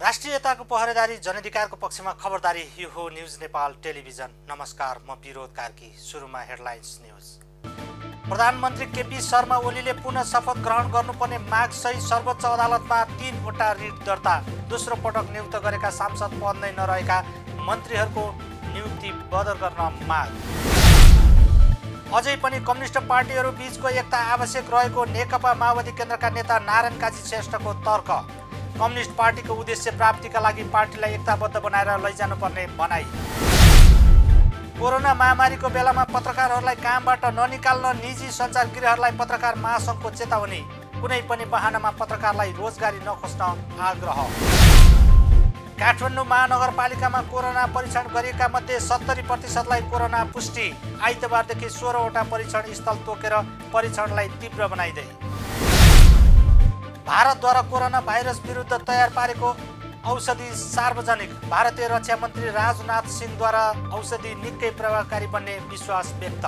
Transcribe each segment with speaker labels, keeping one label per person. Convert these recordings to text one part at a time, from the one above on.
Speaker 1: राष्ट्रियताको पहरेदारी जनअधिकारको पक्षमा खबरदारी यो हो न्युज नेपाल टेलिभिजन। नमस्कार, म विरोध कार्की। सुरुमा हेडलाइन्स न्युज। प्रधानमन्त्री केपी शर्मा ओलीले पुनः शपथ ग्रहण गर्नुपर्ने माग सहित सर्वोच्च अदालतमा 3वटा रिट दर्ता। दोस्रो पटक नियुक्त गरेका सांसद पद नै नरहेका मन्त्रीहरूको नियुक्ति बदर गर्न माग। अझै पनि कम्युनिस्ट पार्टीहरू बीचको एकता आवश्यक रहेको नेकपा माओवादी केन्द्रका नेता नारायण काजी श्रेष्ठको तर्क। कम्युनिस्ट पार्टीको उद्देश्य प्राप्तिका लागि पार्टीलाई एकताबद्ध बनाएर लैजानुपर्ने भनाई। कोरोना महामारीको बेलामा पत्रकारहरूलाई कामबाट ननिकाल्न निजी सञ्चार गृहहरूलाई पत्रकार महासङ्घको चेतावनी। कुनै पनि बहानामा पत्रकारलाई रोजगारी नखोज्न आग्रह। काठमाडौँ महानगरपालिकामा कोरोना परीक्षण गरिएका मध्ये 70% कोरोना पुष्टि। आइतबारदेखि 16वटा परीक्षण स्थल तोकेर परीक्षणलाई तीव्र बनाइँदै। भारतद्वारा कोरोना भाइरस विरुद्ध तयार पारेको औषधि सार्वजनिक। भारतीय रक्षा मन्त्री राजनाथ सिंहद्वारा औषधि निकै प्रभावकारी बन्ने विश्वास व्यक्त।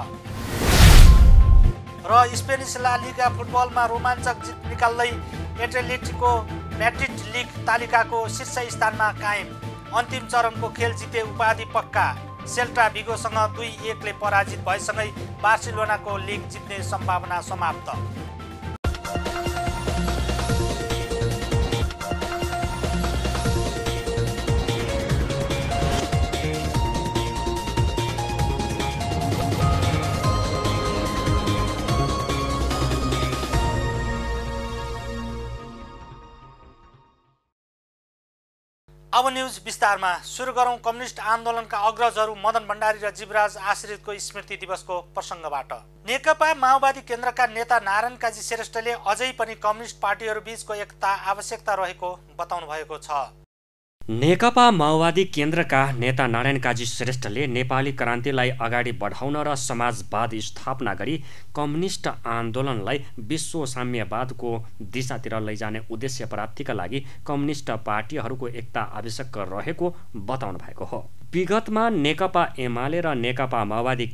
Speaker 1: र स्पेनिस ला लिगा फुटबलमा रोमाञ्चक जित निकाल्दै एटलेटिको म्याड्रिड लिग तालिकाको शीर्ष स्थानमा कायम। अन्तिम चरणको खेल जिते उपाधि पक्का। सेल्टा भिगोसँग 2-1 पराजित भएसँगै बार्सिलोनाको लिग जित्ने सम्भावना समाप्त। अब न्युज विस्तारमा सुरु गरौं। कम्युनिस्ट आन्दोलनका अग्रजहरू मदन भण्डारी र जीवराज आश्रितको स्मृति दिवसको प्रसङ्गबाट। नेकपा माओवादी केन्द्रका नेता नारायण काजी श्रेष्ठले अझै पनि कम्युनिस्ट पार्टीहरू बीचको एकता आवश्यकता रहेको बताउनु भएको छ।
Speaker 2: नेकपा माओवादी केन्द्रका नेता नारायण काजी श्रेष्ठले नेपाली क्रान्तिलाई अगाडि बढाउन र समाजवाद स्थापना गरी कम्युनिस्ट आन्दोलनलाई विश्व साम्यवादको दिशातिर लैजाने उद्देश्य प्राप्तिका लागि कम्युनिस्ट पार्टीहरूको एकता आवश्यक रहेको बताउनु भएको हो। विगतमा नेकपा एमाले र नेकपा माओवादी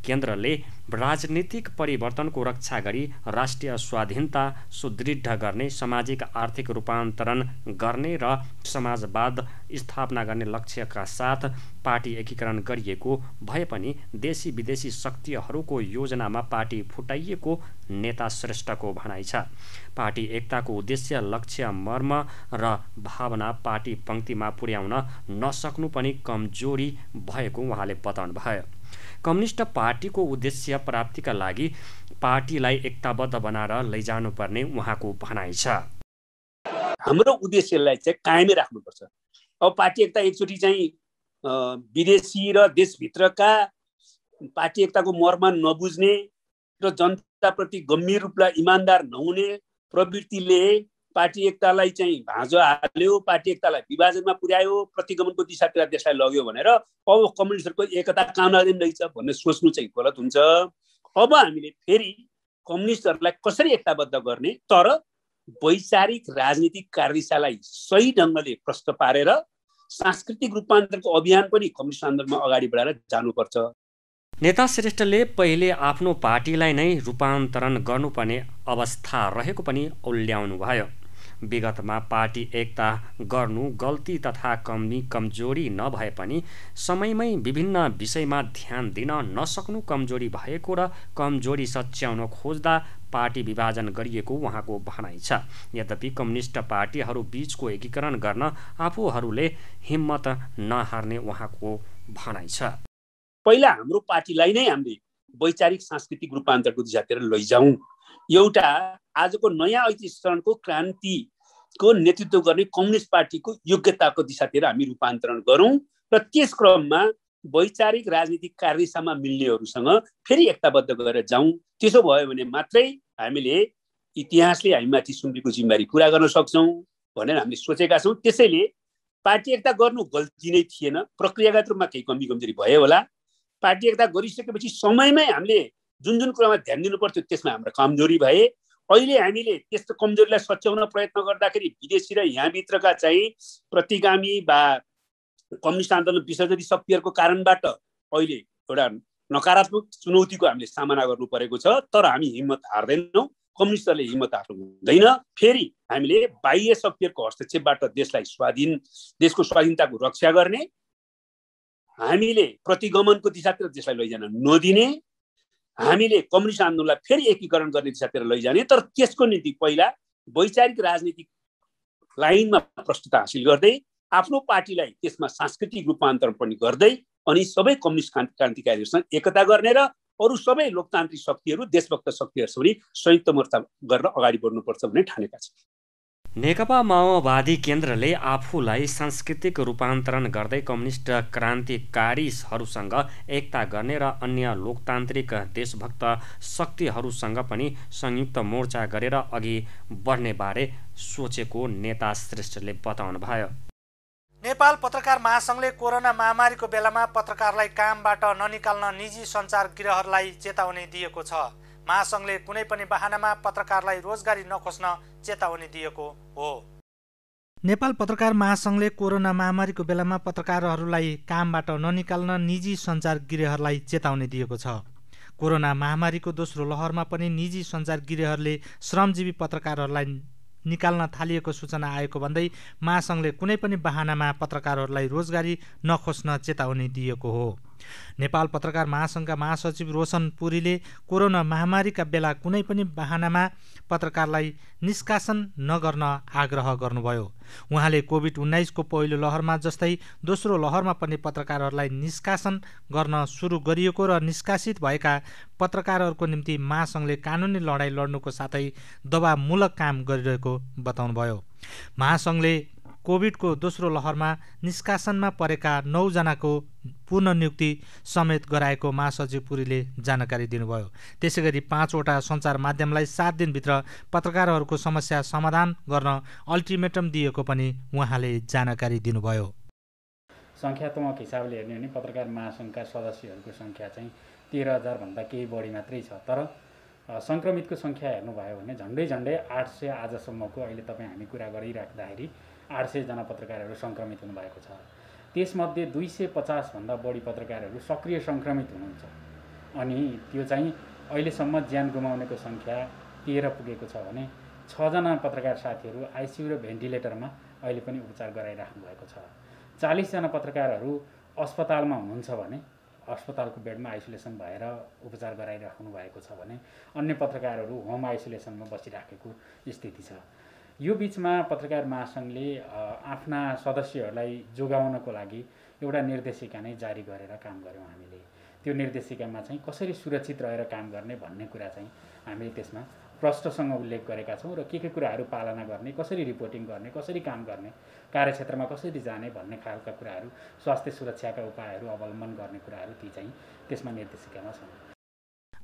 Speaker 2: केन्द्रले राजनीतिक परिवर्तनको रक्षा गरी राष्ट्रिय स्वाधीनता सुदृढ गर्ने, सामाजिक आर्थिक रूपान्तरण गर्ने र समाजवाद स्थापना गर्ने लक्ष्यका साथ पार्टी एकीकरण गरिएको भए पनि देशी विदेशी शक्तिहरूको योजनामा पार्टी फुटाइएको नेता श्रेष्ठको भनाइ छ। पार्टी एकताको उद्देश्य, लक्ष्य, मर्म र भावना पार्टी पङ्क्तिमा पुर्याउन नसक्नु पनि कमजोरी भएको उहाँले बताउनु भयो। कम्युनिस्ट पार्टीको उद्देश्य प्राप्तिका लागि पार्टीलाई एकताबद्ध बनाएर लैजानुपर्ने उहाँको भनाइ छ।
Speaker 3: हाम्रो उद्देश्यलाई चाहिँ कायमै राख्नुपर्छ। अब पार्टी एकता एकचोटि चाहिँ विदेशी र देशभित्रका पार्टी एकताको मर्म नबुझ्ने र जनताप्रति गम्भीर रूपमा इमान्दार नहुने प्रवृत्तिले पार्टी एकतालाई चाहिँ भाँजो हाल्यो, पार्टी एकतालाई विभाजनमा पुर्यायो, प्रतिगमनको दिशातिर देशलाई लग्यो भनेर अब कम्युनिस्टहरूको एकता कहाँ नदिन रहेछ भन्ने सोच्नु चाहिँ गलत हुन्छ। अब हामीले फेरि कम्युनिस्टहरूलाई कसरी एकताबद्ध गर्ने, तर वैचारिक राजनीतिक कार्यदिशालाई सही ढङ्गले प्रश्न पारेर सांस्कृतिक रूपान्तरणको अभियान पनि कम्युनिस्ट आन्दोलनमा अगाडि बढाएर जानुपर्छ।
Speaker 2: नेता श्रेष्ठले पहिले आफ्नो पार्टीलाई नै रूपान्तरण गर्नुपर्ने अवस्था रहेको पनि उल्ल्याउनु भयो। विगतमा पार्टी एकता गर्नु गल्ती तथा कमजोरी नभए पनि समयमै विभिन्न विषयमा ध्यान दिन नसक्नु कमजोरी भएको र कमजोरी सच्याउन खोज्दा पार्टी विभाजन गरिएको उहाँको भनाइ छ। यद्यपि कम्युनिस्ट पार्टीहरू बीचको एकीकरण गर्न आफूहरूले हिम्मत नहार्ने उहाँको भनाइ छ।
Speaker 3: पहिला हाम्रो पार्टीलाई नै हामीले वैचारिक सांस्कृतिक रूपान्तरणको दिशातिर लैजाउँ। एउटा आजको नयाँ ऐतिहासिक क्रान्तिको नेतृत्व गर्ने कम्युनिस्ट पार्टीको योग्यताको दिशातिर हामी रूपान्तरण गरौँ र त्यस क्रममा वैचारिक राजनीतिक कार्यदिशामा मिल्नेहरूसँग फेरि एकताबद्ध गरेर जाउँ। त्यसो भयो भने मात्रै हामीले इतिहासले हामीमाथि सुम्पेको जिम्मेवारी पुरा गर्न सक्छौँ भनेर हामीले सोचेका छौँ। त्यसैले पार्टी एकता गर्नु गल्ती नै थिएन, प्रक्रियागत रूपमा केही कमी कमजोरी भयो होला। पार्टी एकता गरिसकेपछि समयमै हामीले जुन कुरामा ध्यान दिनु पर्थ्यो त्यसमा हाम्रो कमजोरी भए। अहिले हामीले त्यस्तो कमजोरीलाई सच्याउन प्रयत्न गर्दाखेरि विदेशी र यहाँभित्रका चाहिँ प्रतिगामी वा कम्युनिस्ट आन्दोलन विसर्जनी शक्तिहरूको कारणबाट अहिले एउटा नकारात्मक चुनौतीको हामीले सामना गर्नु परेको छ। तर हामी हिम्मत हार्दैनौँ। कम्युनिस्टहरूले हिम्मत हाल्नु हुँदैन। फेरि हामीले बाह्य शक्तिहरूको हस्तक्षेपबाट देशको स्वाधीनताको रक्षा गर्ने, हामीले प्रतिगमनको दिशातिर देशलाई लैजान नदिने, हामीले कम्युनिस्ट आन्दोलनलाई फेरि एकीकरण गर्ने दिशातिर लैजाने। तर त्यसको निम्ति पहिला वैचारिक राजनीतिक लाइनमा प्रस्तुत हासिल गर्दै आफ्नो पार्टीलाई त्यसमा सांस्कृतिक रूपान्तरण पनि गर्दै अनि सबै कम्युनिस्ट क्रान्तिकारीहरूसँग एकता गर्ने र अरू सबै लोकतान्त्रिक शक्तिहरू देशभक्त शक्तिहरूसँग पनि संयुक्त मोर्चा गरेर अगाडि बढ्नुपर्छ भन्ने ठानेका छन्।
Speaker 2: नेकपा माओवादी केन्द्रले आफूलाई सांस्कृतिक रूपान्तरण गर्दै कम्युनिस्ट क्रान्तिकारीहरूसँग एकता गर्ने र अन्य लोकतान्त्रिक देशभक्त शक्तिहरूसँग पनि संयुक्त मोर्चा गरेर अघि बढ्ने बारे सोचेको नेता श्रेष्ठले बताउनुभयो।
Speaker 1: नेपाल पत्रकार महासङ्घले कोरोना महामारीको बेलामा पत्रकारलाई कामबाट ननिकाल्न निजी सञ्चार गृहहरूलाई चेतावनी दिएको छ। महासङ्घले कुनै पनि बहानामा पत्रकारलाई रोजगारी नखोज्न चेतावनी दिएको हो। नेपाल पत्रकार महासङ्घले कोरोना महामारीको बेलामा पत्रकारहरूलाई कामबाट ननिकाल्न निजी सञ्चार गृहहरूलाई चेतावनी दिएको छ। कोरोना महामारीको दोस्रो लहरमा पनि निजी सञ्चार गृहहरूले श्रमजीवी पत्रकारहरूलाई निकाल्न थालिएको सूचना आएको भन्दै महासङ्घले कुनै पनि बहानामा पत्रकारहरूलाई रोजगारी नखोज्न चेतावनी दिएको हो। नेपाल पत्रकार महासङ्घका महासचिव रोशन पुरीले कोरोना महामारीका बेला कुनै पनि बहानामा पत्रकारलाई निष्कासन नगर्न आग्रह गर्नुभयो। उहाँले कोभिड-19 को पहिलो लहरमा जस्तै दोस्रो लहरमा पनि पत्रकारहरूलाई निष्कासन गर्न सुरु गरिएको र निष्कासित भएका पत्रकारहरूको निम्ति महासङ्घले कानुनी लडाईँ लड्नुको साथै दबावमूलक काम गरिरहेको बताउनुभयो। महासङ्घले कोभिडको दोस्रो लहरमा निष्कासनमा परेका 9 जनाको पुनर्नियुक्ति समेत गराएको महासचिव पुरीले जानकारी दिनुभयो। त्यसैगरी 5 वटा सञ्चार माध्यमलाई 7 दिनभित्र पत्रकारहरूको समस्या समाधान गर्न अल्टिमेटम दिएको पनि उहाँले जानकारी दिनुभयो।
Speaker 4: सङ्ख्यात्मक हिसाबले हेर्ने हो भने पत्रकार महासङ्घका सदस्यहरूको सङ्ख्या चाहिँ 13,000 भन्दा केही बढी मात्रै छ। तर सङ्क्रमितको सङ्ख्या हेर्नुभयो भने झन्डै 800 आजसम्मको अहिले तपाईँ हामी कुरा गरिराख्दाखेरि 800 जना पत्रकारहरू सङ्क्रमित हुनुभएको छ। त्यसमध्ये 250 भन्दा बढी पत्रकारहरू सक्रिय सङ्क्रमित हुनुहुन्छ। अनि त्यो चाहिँ अहिलेसम्म ज्यान गुमाउनेको सङ्ख्या 13 पुगेको छ भने 6 जना पत्रकार साथीहरू आइसियु र भेन्टिलेटरमा अहिले पनि उपचार गराइराख्नु भएको छ। 40 जना पत्रकारहरू अस्पतालमा हुनुहुन्छ भने अस्पतालको बेडमा आइसोलेसन भएर उपचार गराइराख्नु भएको छ भने अन्य पत्रकारहरू होम आइसोलेसनमा बसिराखेको स्थिति छ। यो बीचमा पत्रकार महासङ्घले आफ्ना सदस्यहरूलाई जोगाउनको लागि एउटा निर्देशिका नै जारी गरेर काम गर्यौँ हामीले। त्यो निर्देशिकामा चाहिँ कसरी सुरक्षित रहेर काम गर्ने भन्ने कुरा चाहिँ हामीले त्यसमा प्रष्टसँग उल्लेख गरेका छौँ र के कुराहरू पालना गर्ने, कसरी रिपोर्टिङ गर्ने, कसरी काम गर्ने, कार्यक्षेत्रमा कसरी जाने भन्ने खालका कुराहरू, स्वास्थ्य सुरक्षाका उपायहरू अवलम्बन गर्ने कुराहरू ती चाहिँ त्यसमा निर्देशिकामा छन्।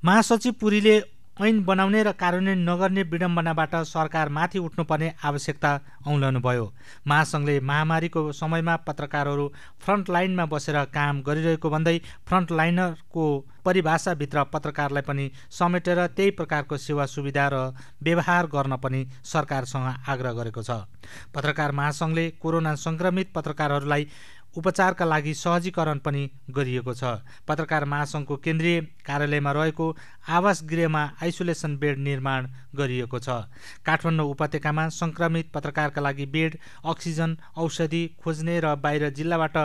Speaker 1: महासचिव पुरीले ऐन बनाउने र कार्यान्वयन नगर्ने विडम्बनाबाट सरकारमाथि उठ्नुपर्ने आवश्यकता औँल्याउनुभयो। महासङ्घले महामारीको समयमा पत्रकारहरू फ्रन्टलाइनमा बसेर काम गरिरहेको भन्दै फ्रन्टलाइनरको परिभाषाभित्र पत्रकारलाई पनि समेटेर त्यही प्रकारको सेवा सुविधा र व्यवहार गर्न पनि सरकारसँग आग्रह गरेको छ। पत्रकार महासङ्घले कोरोना सङ्क्रमित पत्रकारहरूलाई उपचारका लागि सहजीकरण पनि गरिएको छ। पत्रकार महासङ्घको केन्द्रीय कार्यालयमा रहेको आवास गृहमा आइसोलेसन बेड निर्माण गरिएको छ। काठमाडौँ उपत्यकामा सङ्क्रमित पत्रकारका लागि बेड, अक्सिजन, औषधि खोज्ने र बाहिर जिल्लाबाट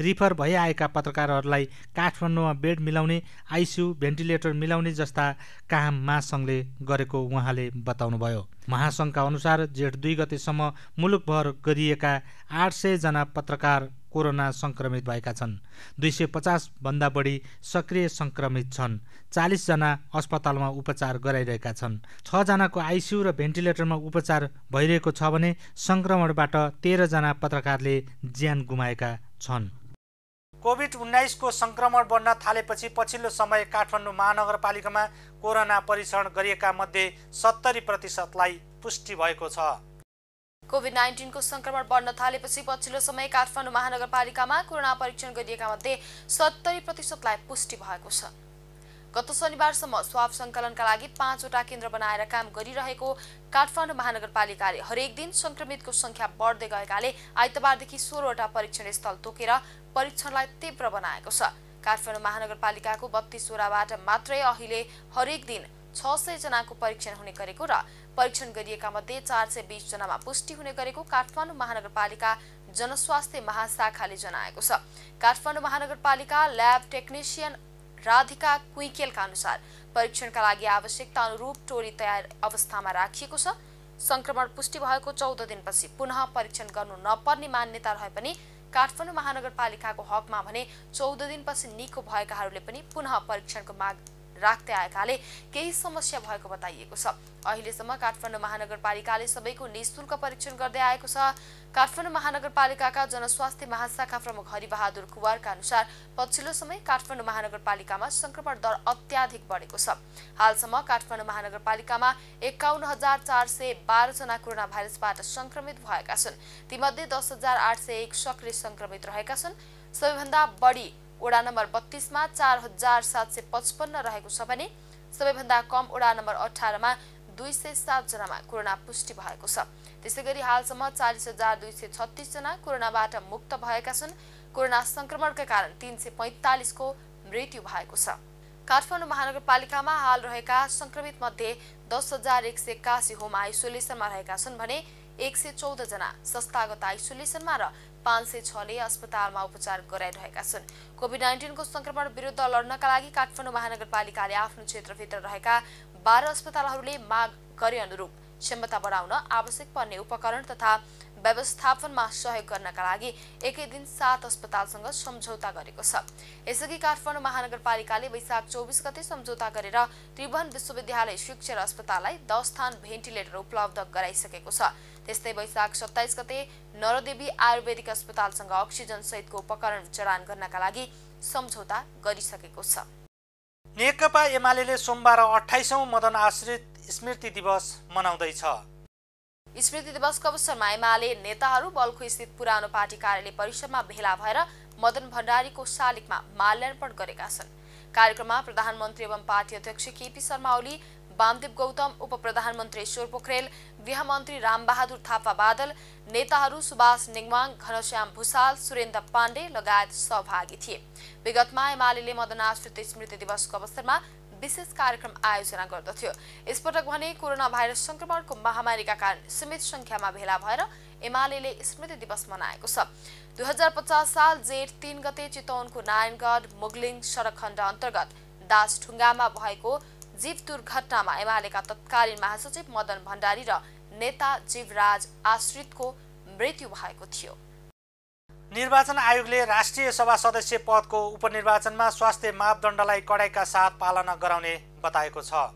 Speaker 1: रिफर भइआएका पत्रकारहरूलाई काठमाडौँमा बेड मिलाउने, आइसियु, भेन्टिलेटर मिलाउने जस्ता काम महासङ्घले गरेको उहाँले बताउनुभयो। महासङ्घका अनुसार जेठ 2 गतेसम्म मुलुकभर गरिएका 800 जना पत्रकार कोरोना सङ्क्रमित भएका छन्। 250 भन्दा बढी सक्रिय सङ्क्रमित छन्। 40 जना अस्पतालमा उपचार गराइरहेका छन्। 6 जनाको आइसियु र भेन्टिलेटरमा उपचार भइरहेको छ भने सङ्क्रमणबाट 13 जना पत्रकारले ज्यान गुमाएका छन्। कोभिड-19 को सङ्क्रमण बढ्न थालेपछि पछिल्लो समय काठमाडौँ महानगरपालिकामा कोरोना परीक्षण गरिएका मध्ये 70% पुष्टि भएको छ।
Speaker 5: कोभिड-19 को संक्रमण बढ्न थालेपछि पछिल्लो समय काठमाडौँ महानगरपालिकामा कोरोना परीक्षण गरिएका मध्ये 70% पुष्टि भएको छ। गत शनिबारसम्म स्वाब सङ्कलनका लागि 5 वटा केन्द्र बनाएर काम गरिरहेको काठमाडौँ महानगरपालिकाले हरेक दिन संक्रमितको संख्या बढ्दै गएकाले आइतबारदेखि 16 वटा परीक्षण स्थल तोकेर परीक्षणलाई तीव्र बनाएको छ। काठमाडौँ महानगरपालिकाको 32 वटाबाट मात्रै अहिले हरेक दिन 600 जनाको परीक्षण हुने गरेको र परीक्षण गरिएका मध्ये 420 जनामा पुष्टि हुने गरेको काठमाडौँ महानगरपालिका जनस्वास्थ्य महाशाखाले जनाएको छ। काठमाडौँ महानगरपालिका ल्याब टेक्निशियन राधिका कुइकेलका अनुसार परीक्षणका लागि आवश्यकता अनुरूप टोली तयार अवस्थामा राखिएको छ। संक्रमण पुष्टि भएको 14 दिनपछि पुनः परीक्षण गर्नु नपर्ने मान्यता रहे पनि काठमाडौँ महानगरपालिकाको हकमा भने 14 दिनपछि निको भएकाहरूले पनि पुनः परीक्षणको माग राख्दै आएकाले केही समस्या भएको बताइएको छ। अहिलेसम्म काठमाडौँ महानगरपालिकाले सबैको निःशुल्क परीक्षण गर्दै आएको छ। काठमाडौँ महानगरपालिकाका जनस्वास्थ्य महाशाखा प्रमुख हरिबहादुर कुवारका अनुसार पछिल्लो समय काठमाडौँ महानगरपालिकामा संक्रमण दर अत्याधिक बढेको छ। हालसम्म काठमाडौँ महानगरपालिकामा 51,412 जना कोरोना भाइरसबाट संक्रमित भएका छन्। तीमध्ये 10,801 सक्रिय संक्रमित रहेका छन्। सबैभन्दा बढी वडा नम्बर 32 मा 4,755 रहेको छ भने सबैभन्दा कम वडा नम्बर 18 मा 207 जनामा कोरोना पुष्टि भएको छ। त्यसैगरी हालसम्म 40,236 जना कोरोनाबाट मुक्त भएका छन्। कोरोना संक्रमणका कारण 345 को मृत्यु भएको छ। काठमाडौँ महानगरपालिकामा हाल रहेका संक्रमित मध्ये 10,181 होम आइसोलेसनमा रहेका छन् भने 114 जना संस्थागत आइसोलेसनमा र 506 ले अस्पतालमा उपचार गराइरहेका छन्। कोभिड-19 को संक्रमण विरुद्ध लड्नका लागि काठमाडौँ महानगरपालिकाले आफ्नो क्षेत्रभित्र रहेका 12 अस्पतालहरूले माग गरे अनुरूप क्षमता बढाउन आवश्यक पर्ने उपकरण तथा व्यवस्थापनमा सहयोग गर्नका लागि एकै दिन 7 अस्पतालसँग सम्झौता गरेको छ। यसअघि काठमाडौँ महानगरपालिकाले वैशाख 24 गते सम्झौता गरेर त्रिभुवन विश्वविद्यालय शिक्षण अस्पताललाई 10 स्थान भेन्टिलेटर उपलब्ध गराइसकेको छ। त्यस्तै वैशाख 27 गते नरदेवी आयुर्वेदिक अस्पतालसँग अक्सिजन सहितको उपकरण जडान गर्नका लागि सम्झौता गरिसकेको छ।
Speaker 1: नेकपा एमाले सोमबार 28औं मदन आश्रित स्मृति दिवस मनाउँदैछ।
Speaker 5: स्मृति दिवसको अवसरमा एमाले नेताहरू बल्खु स्थित पुरानो पार्टी कार्यालय परिसरमा भेला भएर मदन भण्डारीको शालिगमा माल्यार्पण गरेका छन्। कार्यक्रममा प्रधानमन्त्री एवं पार्टी अध्यक्ष केपी शर्मा ओली, वामदेव गौतम, उप प्रधानमन्त्री ईश्वर पोखरेल, गृहमन्त्री रामबहादुर थापा बादल, नेताहरू सुभाष नेङवाङ, घनश्याम भूषाल, सुरेन्द्र पाण्डे लगायत सहभागी थिए। विगतमा एमाले मदन आश्रित स्मृति दिवसको अवसरमा विशेष कार्यक्रम आयोजना गर्दथ्यो। यसपटक भने कोरोना भाइरस संक्रमणको महामारीका कारण सीमित संख्यामा भेला भएर एमाले स्मृति दिवस मनाएको छ। 2050 साल जेठ 3 गते चितवनको नारायणगढ मुगलिङ सडक खण्ड अन्तर्गत दासढुङ्गामा भएको जीव दुर्घटनामा एमालेका तत्कालीन महासचिव मदन भण्डारी र नेता जीवराज आश्रितको मृत्यु भएको थियो।
Speaker 1: निर्वाचन आयोगले राष्ट्रिय सभा सदस्य पदको उपनिर्वाचनमा स्वास्थ्य मापदण्डलाई कडाइका साथ पालना गराउने बताएको छ।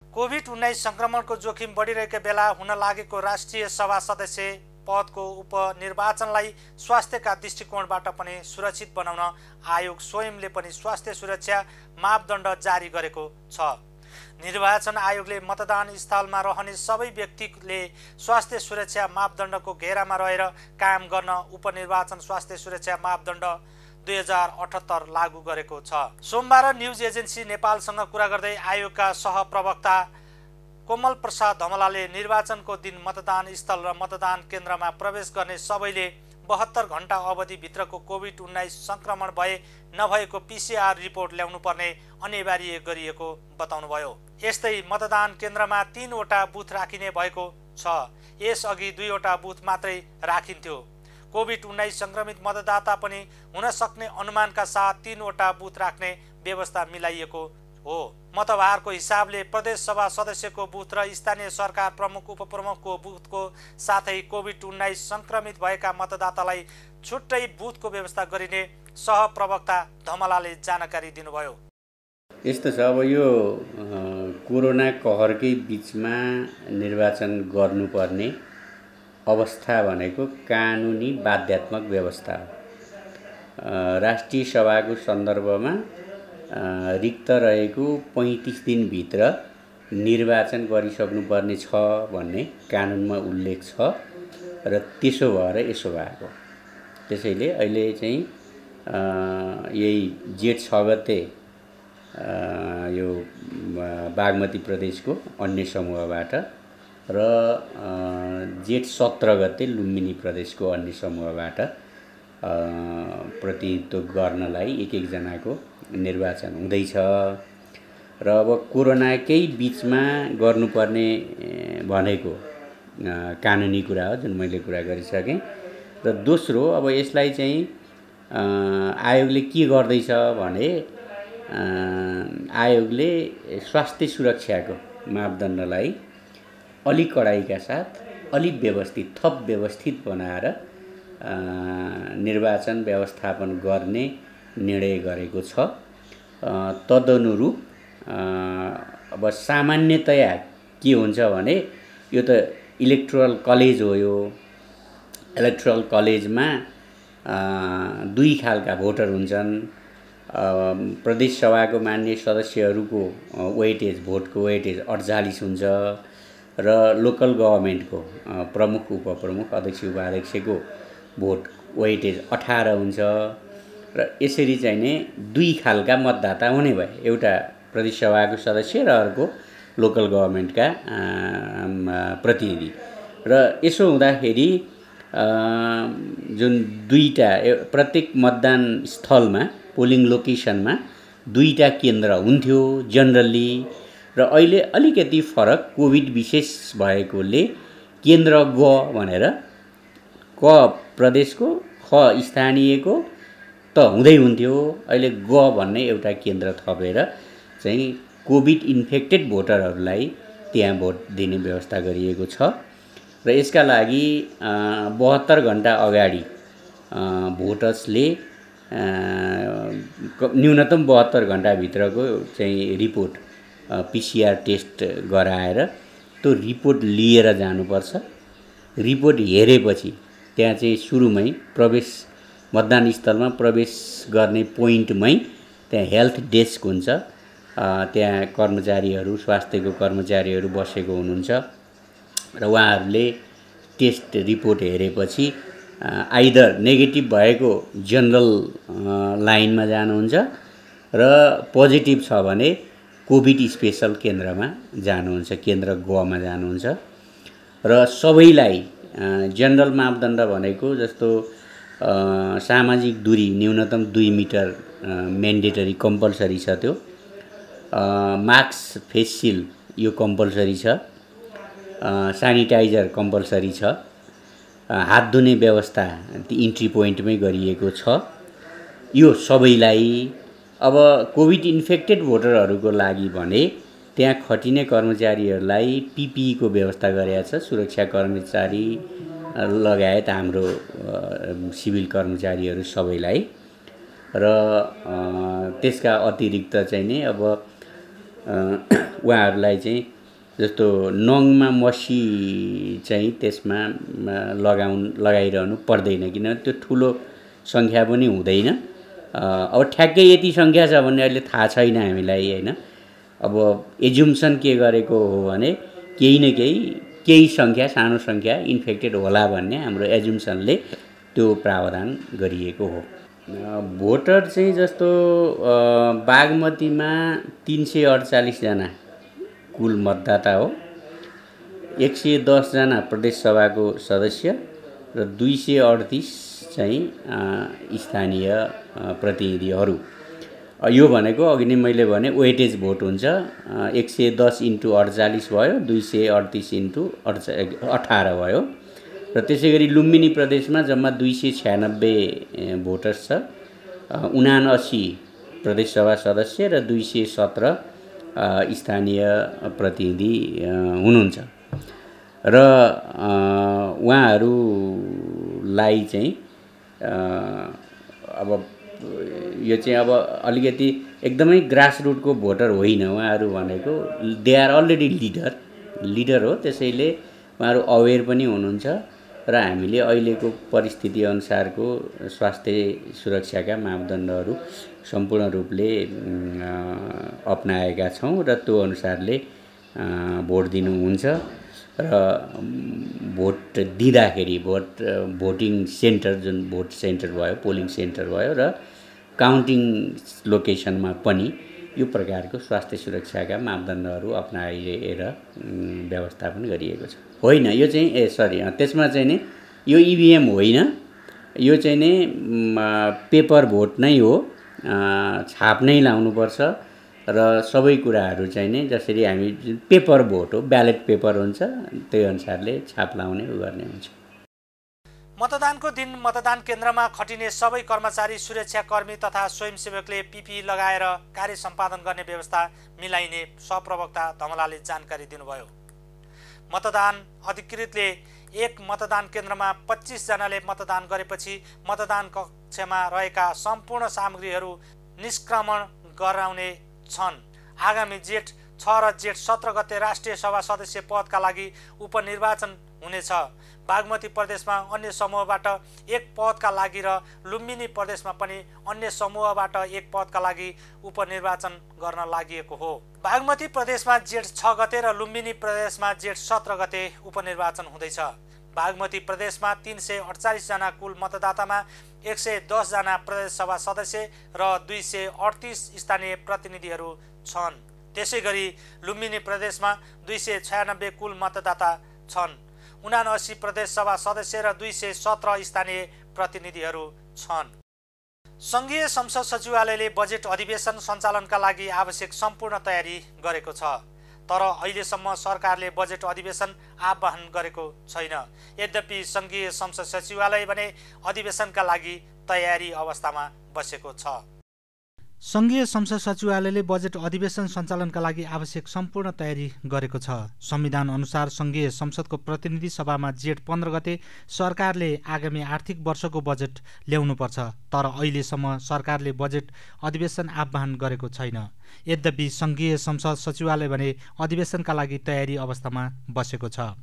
Speaker 1: कोभिड-19 संक्रमणको जोखिम बढिरहेका बेला हुन लागेको राष्ट्रिय सभा सदस्य पदको उपनिर्वाचनलाई स्वास्थ्यका दृष्टिकोणबाट पनि सुरक्षित बनाउन आयोग स्वयंले पनि स्वास्थ्य सुरक्षा मापदण्ड जारी गरेको छ। निर्वाचन आयोगले मतदान स्थलमा रहने सबै व्यक्तिले स्वास्थ्य सुरक्षा मापदण्डको घेरामा रहेर काम गर्न उपनिर्वाचन स्वास्थ्य सुरक्षा मापदण्ड 2078 लागू गरेको छ। सोमबार न्युज एजेन्सी नेपालसँग कुरा गर्दै आयोगका सहप्रवक्ता कोमल प्रसाद धमलाले निर्वाचनको दिन मतदान स्थल र मतदान केन्द्रमा प्रवेश गर्ने सबैले 72 घण्टा अवधिभित्रको कोभिड-19 संक्रमण भए नभएको PCR रिपोर्ट ल्याउनु पर्ने अनिवार्य गरिएको बताउनुभयो। यस्तै मतदान केन्द्रमा 3 वटा बुथ राखिने भएको छ। यसअघि 2 वटा बुथ मात्रै राखिन्थ्यो। कोभिड-19 संक्रमित मतदाता पनि हुन सक्ने अनुमानका साथ 3 वटा बुथ राख्ने व्यवस्था मिलाइएको हो। मतभारको हिसाबले प्रदेश सभा सदस्यको बुथ र स्थानीय सरकार प्रमुख उपप्रमुखको बुथको साथै कोभिड-19 संक्रमित भएका मतदातालाई छुट्टै बुथको व्यवस्था गरिने सहप्रवक्ता धमलाले जानकारी दिनुभयो।
Speaker 6: यस्तो छ, अब यो कोरोना कहरकै बिचमा निर्वाचन गर्नुपर्ने अवस्था भनेको कानुनी बाध्यात्मक व्यवस्था हो। राष्ट्रिय सभाको सन्दर्भमा रिक्त रहेको 35 दिनभित्र निर्वाचन गरिसक्नुपर्ने छ भन्ने कानुनमा उल्लेख छ र त्यसो भएर यसो भएको। त्यसैले अहिले चाहिँ यही जेठ 6 गते यो बागमती प्रदेशको अन्य समूहबाट र जेठ 17 गते लुम्बिनी प्रदेशको अन्य समूहबाट प्रतिनिधित्व गर्नलाई एक एकजनाको निर्वाचन हुँदैछ। र अब कोरोनाकै बिचमा गर्नुपर्ने भनेको कानुनी कुरा हो जुन मैले कुरा गरिसकेँ। र दोस्रो अब यसलाई चाहिँ आयोगले के गर्दैछ भने आयोगले स्वास्थ्य सुरक्षाको मापदण्डलाई अलि कडाइका साथ अलि व्यवस्थित थप व्यवस्थित बनाएर निर्वाचन व्यवस्थापन गर्ने निर्णय गरेको छ। तदनुरूप अब सामान्यतया के हुन्छ भने यो त इलेक्टोरल कलेज हो। यो इलेक्टोरल कलेजमा दुई खालका भोटर हुन्छन्। प्रदेश सभाको मान्य सदस्यहरूको वेटेज भोटको वेटेज 48 हुन्छ र लोकल गभर्मेन्टको प्रमुख उपप्रमुख अध्यक्ष उपाध्यक्षको भोट वेटेज 18 हुन्छ। र यसरी चाहिँ नै दुई खालका मतदाता हुने भए, एउटा प्रदेश सभाको सदस्य र अर्को लोकल गभर्मेन्टका प्रतिनिधि। र यसो हुँदाखेरि जुन दुईटा प्रत्येक मतदान स्थलमा पोलिङ लोकेसनमा दुईटा केन्द्र हुन्थ्यो जनरली। र अहिले अलिकति फरक कोभिड विशेष भएकोले केन्द्र ग भनेर क प्रदेशको ख स्थानीयको त हुँदै हुन्थ्यो, अहिले ग भन्ने एउटा केन्द्र थपेर चाहिँ कोभिड इन्फेक्टेड भोटरहरूलाई त्यहाँ भोट दिने व्यवस्था गरिएको छ। र यसका लागि 72 घण्टा अगाडि भोटर्सले न्यूनतम 72 घण्टाभित्रको चाहिँ रिपोर्ट पिसिआर टेस्ट गराएर त्यो रिपोर्ट लिएर जानुपर्छ। रिपोर्ट हेरेपछि त्यहाँ चाहिँ सुरुमै प्रवेश मतदान स्थलमा प्रवेश गर्ने पोइन्टमै त्यहाँ हेल्थ डेस्क हुन्छ। त्यहाँ कर्मचारीहरू स्वास्थ्यको कर्मचारीहरू बसेको हुनुहुन्छ र उहाँहरूले टेस्ट रिपोर्ट हेरेपछि आइदर नेगेटिभ भएको जनरल लाइनमा जानुहुन्छ र पोजिटिभ छ भने कोभिड स्पेसल केन्द्रमा जानुहुन्छ, केन्द्र गमा जानुहुन्छ। र सबैलाई जनरल मापदण्ड भनेको जस्तो सामाजिक दूरी न्यूनतम 2 मिटर म्यान्डेटरी कम्पलसरी छ। त्यो मास्क फेस सिल्ड यो कम्पलसरी छ। सेनिटाइजर कम्पलसरी छ। हात धुने व्यवस्था इन्ट्री पोइन्टमै गरिएको छ। यो सबैलाई अब कोभिड इन्फेक्टेड भोटरहरूको लागि भने त्यहाँ खटिने कर्मचारीहरूलाई पिपिईको व्यवस्था गरेको छ। सुरक्षा कर्मचारी लगायत हाम्रो सिभिल कर्मचारीहरू सबैलाई। र त्यसका अतिरिक्त चाहिँ नि अब उहाँहरूलाई चाहिँ जस्तो नङमा मसी चाहिँ त्यसमा लगाइरहनु पर्दैन, किनभने त्यो ठुलो सङ्ख्या पनि हुँदैन। अब ठ्याक्कै यति सङ्ख्या छ भन्ने अहिले थाहा छैन हामीलाई होइन। अब एजुम्सन के गरेको हो भने केही सङ्ख्या सानो सङ्ख्या इन्फेक्टेड होला भन्ने हाम्रो एजुम्सनले त्यो प्रावधान गरिएको हो। भोटर चाहिँ जस्तो बागमतीमा 348 जना कुल मतदाता हो। 110 जना प्रदेश सभाको सदस्य र 238 चाहिँ स्थानीय प्रतिनिधिहरू। यो भनेको अघि नै मैले भने वेटेज भोट हुन्छ। 110 × 48 भयो, 238 × 18 भयो। र त्यसै गरी लुम्बिनी प्रदेशमा जम्मा 296 भोटर्स छ। 79 प्रदेश सभा सदस्य र 217 स्थानीय प्रतिनिधि हुनुहुन्छ। र उहाँहरूलाई चाहिँ अब यो चाहिँ अब अलिकति एकदमै ग्रासरुटको भोटर होइन। उहाँहरू भनेको दे आर अलरेडी लिडर हो। त्यसैले उहाँहरू अवेर पनि हुनुहुन्छ र हामीले अहिलेको परिस्थिति अनुसारको स्वास्थ्य सुरक्षाका मापदण्डहरू सम्पूर्ण रूपले अपनाएका छौँ र त्यो अनुसारले भोट दिनुहुन्छ। र भोट दिँदाखेरि भोटिङ सेन्टर जुन भोट सेन्टर भयो, पोलिङ सेन्टर भयो र काउन्टिङ लोकेसनमा पनि यो प्रकारको स्वास्थ्य सुरक्षाका मापदण्डहरू अपनाइएर व्यवस्थापन गरिएको छ। होइन, यो चाहिँ त्यसमा चाहिँ नि यो इभिएम होइन, यो चाहिँ नि पेपर भोट नै हो। छाप नै लाउनुपर्छ र सबै कुराहरू चाहिँ नि जसरी हामी पेपर भोट हो, ब्यालेट पेपर हुन्छ, त्यही अनुसारले छाप लाउने उ गर्ने हुन्छ।
Speaker 1: मतदानको दिन मतदान केन्द्रमा खटिने सबै कर्मचारी, सुरक्षाकर्मी तथा स्वयंसेवकले पिपी लगाएर कार्य सम्पादन गर्ने व्यवस्था मिलाइने सहप्रवक्ता धमलाले जानकारी दिनुभयो। मतदान अधिकृतले एक मतदान केन्द्रमा 25 जनाले मतदान गरेपछि मतदान कक्षमा रहेका सम्पूर्ण सामग्रीहरू निष्क्रमण गराउने छन्। आगामी जेठ 6 र जेठ 17 गते राष्ट्रिय सभा सदस्य पदका लागि उपनिर्वाचन हुनेछ। बागमती प्रदेशमा अन्य समूहबाट एक पदका लागि र लुम्बिनी प्रदेशमा पनि अन्य समूहबाट एक पदका लागि उपनिर्वाचन गर्न लागि हो। बागमती प्रदेशमा जेठ 6 गते र लुम्बिनी प्रदेशमा जेठ 17 गते उपनिर्वाचन हुँदैछ। बागमती प्रदेशमा 348 जना कुल मतदातामा 110 जना प्रदेश सभा सदस्य र 238 स्थानीय प्रतिनिधिहरू छन्। त्यसैगरी लुम्बिनी प्रदेशमा 296 कुल मतदाता छन्। 79 प्रदेश सभा सदस्य र 217 स्थानीय प्रतिनिधिहरू छन्। सङ्घीय संसद सचिवालयले बजेट अधिवेशन सञ्चालनका लागि आवश्यक सम्पूर्ण तयारी गरेको छ, तर अहिलेसम्म सरकारले बजेट अधिवेशन आह्वान गरेको छैन। यद्यपि सङ्घीय संसद सचिवालय भने अधिवेशनका लागि तयारी अवस्थामा बसेको छ। सङ्घीय संसद सचिवालयले बजेट अधिवेशन सञ्चालनका लागि आवश्यक सम्पूर्ण तयारी गरेको छ। संविधान अनुसार सङ्घीय संसदको प्रतिनिधि सभामा जेठ 15 गते सरकारले आगामी आर्थिक वर्षको बजेट ल्याउनुपर्छ, तर अहिलेसम्म सरकारले बजेट अधिवेशन आह्वान गरेको छैन। यद्यपि सङ्घीय संसद सचिवालय भने अधिवेशनका लागि तयारी अवस्थामा बसेको छ।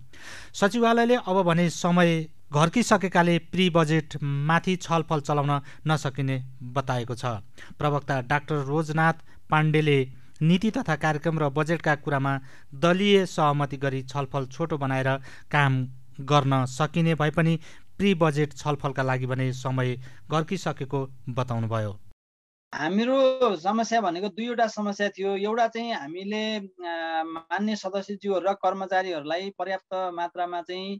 Speaker 1: सचिवालयले अब भने समय घर्किसकेकाले प्री बजेट माथि छलफल चलाउन नसकिने बताएको छ। प्रवक्ता डाक्टर रोजनाथ पाण्डेले नीति तथा कार्यक्रम र बजेटका कुरामा दलीय सहमति गरी छलफल छोटो बनाएर काम गर्न सकिने भए पनि प्री बजेट छलफलका लागि भने समय घर्किसकेको बताउनुभयो।
Speaker 7: हाम्रो समस्या भनेको दुईवटा समस्या थियो। एउटा चाहिँ हामीले मान्य सदस्यज्यूहरू र कर्मचारीहरूलाई पर्याप्त मात्रामा चाहिँ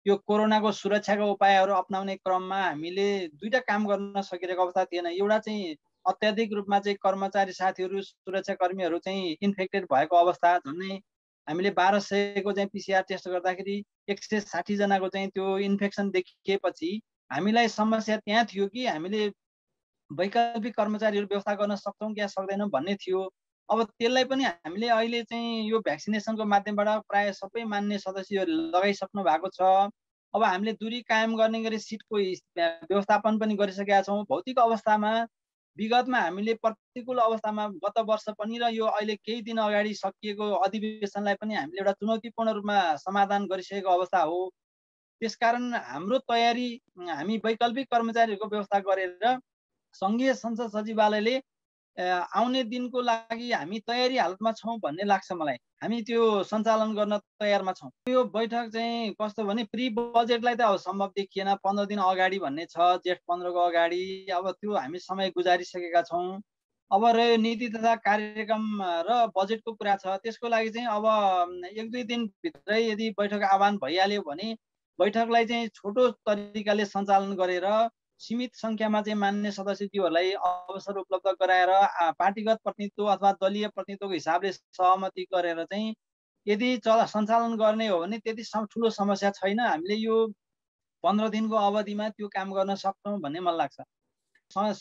Speaker 7: यो कोरोनाको सुरक्षाका उपायहरू अपनाउने क्रममा हामीले दुईटा काम गर्न सकिरहेको अवस्था थिएन। एउटा चाहिँ अत्याधिक रूपमा चाहिँ कर्मचारी साथीहरू, सुरक्षाकर्मीहरू चाहिँ इन्फेक्टेड भएको अवस्था, झन्डै हामीले 1200 को चाहिँ पिसिआर टेस्ट गर्दाखेरि 160 जनाको चाहिँ त्यो इन्फेक्सन देखिएपछि हामीलाई समस्या त्यहाँ थियो कि हामीले वैकल्पिक कर्मचारीहरू व्यवस्था गर्न सक्छौँ कि सक्दैनौँ भन्ने थियो। अब त्यसलाई पनि हामीले अहिले चाहिँ यो भ्याक्सिनेसनको माध्यमबाट प्राय सबै मान्य सदस्यहरू लगाइसक्नु भएको छ। अब हामीले दूरी कायम गर्ने गरी सिटको व्यवस्थापन पनि गरिसकेका छौँ। भौतिक अवस्थामा विगतमा हामीले प्रतिकूल अवस्थामा गत वर्ष पनि र यो अहिले केही दिन अगाडि सकिएको अधिवेशनलाई पनि हामीले एउटा चुनौतीपूर्ण रूपमा समाधान गरिसकेको अवस्था हो। त्यसकारण हाम्रो तयारी हामी वैकल्पिक कर्मचारीहरूको व्यवस्था गरेर सङ्घीय संसद सचिवालयले आउने दिनको लागि हामी तयारी हालतमा छौँ भन्ने लाग्छ मलाई। हामी त्यो सञ्चालन गर्न तयारमा छौँ। यो बैठक चाहिँ कस्तो भने प्री बजेटलाई त अब सम्भव देखिएन, 15 दिन अगाडि भन्ने छ, जेठ 15 को अगाडि। अब त्यो हामी समय गुजारिसकेका छौँ। अब रह्यो नीति तथा कार्यक्रम र बजेटको कुरा छ, त्यसको लागि चाहिँ अब 1-2 दिनभित्रै यदि बैठक आह्वान भइहाल्यो भने बैठकलाई चाहिँ छोटो तरिकाले सञ्चालन गरेर सीमित सङ्ख्यामा चाहिँ मान्य सदस्यज्यूहरूलाई अवसर उपलब्ध गराएर पार्टीगत प्रतिनिधित्व अथवा दलीय प्रतिनिधित्वको हिसाबले सहमति गरेर चाहिँ यदि सञ्चालन गर्ने हो भने त्यति ठुलो समस्या छैन। हामीले यो 15 दिनको अवधिमा त्यो काम गर्न सक्छौँ भन्ने मलाई लाग्छ।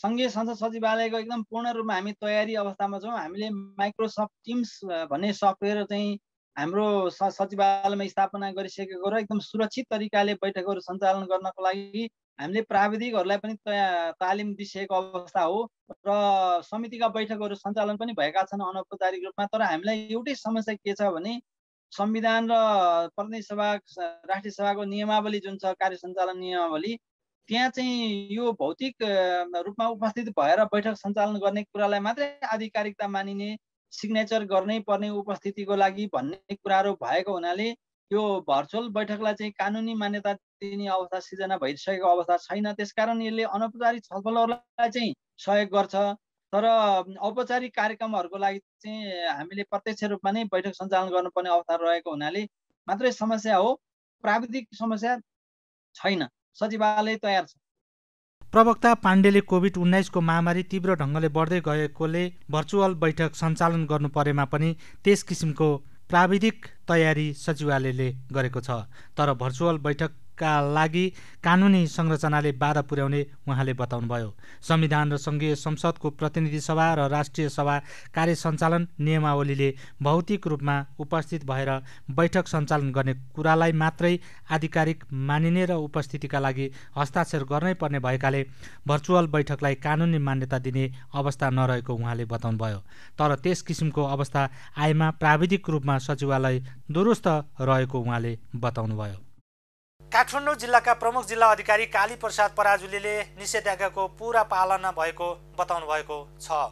Speaker 7: सङ्घीय संसद सचिवालयको एकदम पूर्ण रूपमा हामी तयारी अवस्थामा छौँ। हामीले माइक्रोसफ्ट टिम्स भन्ने सफ्टवेयर चाहिँ हाम्रो सचिवालयमा स्थापना गरिसकेको र एकदम सुरक्षित तरिकाले बैठकहरू सञ्चालन गर्नको लागि हामीले प्राविधिकहरूलाई पनि तालिम दिइसकेको अवस्था हो र समितिका बैठकहरू सञ्चालन पनि भएका छन् अनौपचारिक रूपमा। तर हामीलाई एउटै समस्या के छ भने संविधान र प्रतिनिधि सभा, राष्ट्रिय सभाको नियमावली जुन छ, कार्य सञ्चालन नियमावली, त्यहाँ चाहिँ यो भौतिक रूपमा उपस्थित भएर बैठक सञ्चालन गर्ने कुरालाई मात्रै आधिकारिकता मानिने, सिग्नेचर गर्नै पर्ने उपस्थितिको लागि भन्ने कुराहरू भएको हुनाले यो भर्चुअल बैठकलाई चाहिँ कानुनी मान्यता दिने अवस्था सिर्जना भइसकेको अवस्था छैन। त्यसकारण यसले अनौपचारिक छलफलहरूलाई चाहिँ सहयोग गर्छ, तर औपचारिक कार्यक्रमहरूको लागि चाहिँ हामीले प्रत्यक्ष रूपमा नै बैठक सञ्चालन गर्नुपर्ने अवस्था रहेको हुनाले मात्रै समस्या हो, प्राविधिक समस्या छैन। सचिवालय तयार छ।
Speaker 1: प्रवक्ता पाण्डेले कोभिड-19 को महामारी तीव्र ढङ्गले बढ्दै गएकोले भर्चुअल बैठक सञ्चालन गर्नु परेमा पनि त्यस किसिमको प्राविधिक तयारी सचिवालयले गरेको छ। तर भर्चुअल बैठकका लागि कानुनी संरचनाले बाधा पुर्याउने उहाँले बताउनुभयो। संविधान र संघीय संसदको प्रतिनिधि सभा र राष्ट्रिय सभा कार्य सञ्चालन नियमावलीले भौतिक रूपमा उपस्थित भएर बैठक सञ्चालन गर्ने कुरालाई मात्रै आधिकारिक मानिने र उपस्थितिका लागि हस्ताक्षर गर्नै पर्ने भएकाले भर्चुअल बैठकलाई कानुनी मान्यता दिने अवस्था नरहेको उहाँले बताउनुभयो। तर त्यस किसिमको अवस्था आएमा प्राविधिक रूपमा सचिवालय दुरुस्त रहेको उहाँले बताउनुभयो। काठमाडौँ जिल्लाका प्रमुख जिल्ला अधिकारी काली प्रसाद पराजुलीले निषेधाज्ञाको पूरा पालना भएको बताउनु भएको छ।